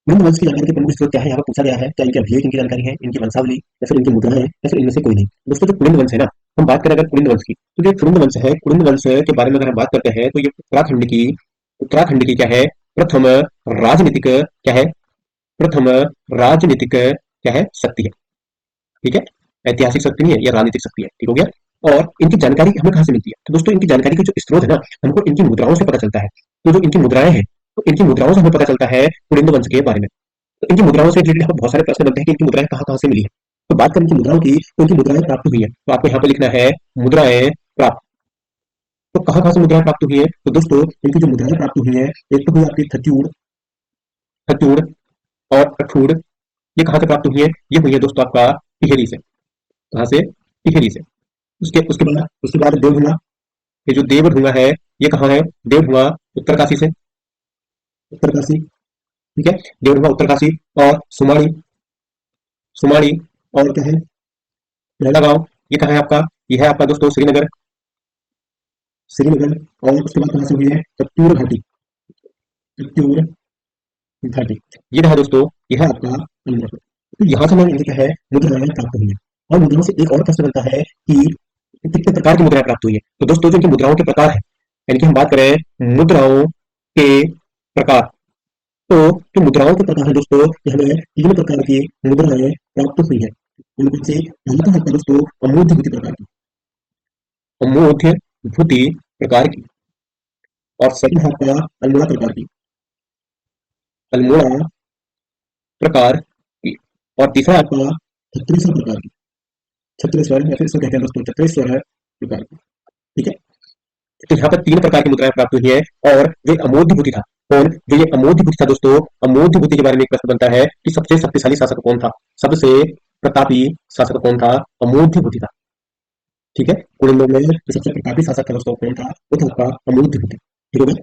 कुलिंद वंश की जानकारी के प्रमुख स्रोत क्या है यहाँ पर पूछा गया है, क्या इनके अभिलेख इनकी जानकारी है, इनकी वंशावली या फिर इनकी मुद्राएं या फिर इनमें से कोई नहीं। दोस्तों जो कुलिंद वंश है ना, हम बात करें अगर कुलिंद वंश की, तो जो कुलिंद वंश है, कुलिंद वंश के बारे में अगर हम बात करते हैं तो ये उत्तराखंड की क्या है, प्रथम राजनीतिक क्या है, प्रथम राजनीतिक क्या है, शक्ति है। ठीक है, ऐतिहासिक शक्ति नहीं है, यह राजनीतिक शक्ति है। ठीक हो गया। और इनकी जानकारी हमें कहाँ से मिलती है, तो दोस्तों इनकी जानकारी के जो स्रोत है ना, हमको इनकी मुद्राओं से पता चलता है। तो जो इनकी मुद्राएं हैं, तो इनकी मुद्राओं से हमें पता चलता है कुलिंद वंश के बारे में। तो इनकी मुद्राओं से रिलेटेड बहुत सारे प्रश्न बनते हैं कि इनकी मुद्राएं कहाँ कहाँ से मिली है। तो बात करें इनकी मुद्राओं की, तो इनकी मुद्राएं प्राप्त हुई है, तो आपको यहाँ पे लिखना है मुद्राएं प्राप्त। तो कहाँ कहाँ से मुद्राएं प्राप्त हुई है, तो दोस्तों इनकी जो मुद्राएं प्राप्त हुई है, एक तो हुई आपकी खतियूर, खतियूर और अठूर। ये कहाँ से प्राप्त हुई है, ये हुई है दोस्तों आपका टिहरी से। कहाँ से, टिहरी से। उसके उसके बाद देवढुंगा। ये जो देवढुंगा है, ये कहाँ है, देवढुंगा उत्तरकाशी से, उत्तरकाशी। ठीक है, देवढुंगा उत्तरकाशी। और सुमाड़ी, सुमाड़ी और क्या है, पहला गांव, ये कहाँ है आपका, ये है आपका दोस्तों श्रीनगर, श्रीनगर। और उसके बाद कहाँ से हुई है, कत्यूर घाटी, कत्यूर घाटी। ये रहा दोस्तों, ये है आपका अल्मोड़ा। तो यहाँ से हमें क्या है, मुद्राएं प्राप्त हुई है। और मुद्राओं से एक और प्रश्न बनता है कि कितने प्रकार की मुद्राएं प्राप्त हुई है। तो दोस्तों जो इनकी मुद्राओं के प्रकार है, यानी कि हम बात करें मुद्राओं के प्रकार, तो जो मुद्राओं के प्रकार है दोस्तों, ये हमें 3 प्रकार की मुद्राएं प्राप्त हुई है। उनमें से पहला तो है दोस्तों अमूर्त भूति प्रकार की, अमूर्त भूति प्रकार की। और सेकंड है आपका अल्मोड़ा प्रकार की, अल्मोड़ा प्रकार की। और तीसरा है आपका छत्तीसगढ़ प्रकार की, छत्तीसगढ़ या फिर इसको कहते हैं दोस्तों छत्तीसगढ़ प्रकार की। ठीक है, तो यहाँ पर 3 प्रकार की मुद्राएं प्राप्त हुई है। और जो अमोघ भूति था, कौन, जो ये अमोघ भूति था दोस्तों, अमोघ भूति के बारे में एक प्रश्न बनता है कि सबसे शक्तिशाली शासक कौन था, सबसे प्रतापी शासक कौन था, अमोघ भूति था। ठीक है, कुलीनों में जो सबसे प्रतापी शासक था दोस्तों कौन था, वो था आपका अमोघ भूति। ठीक है।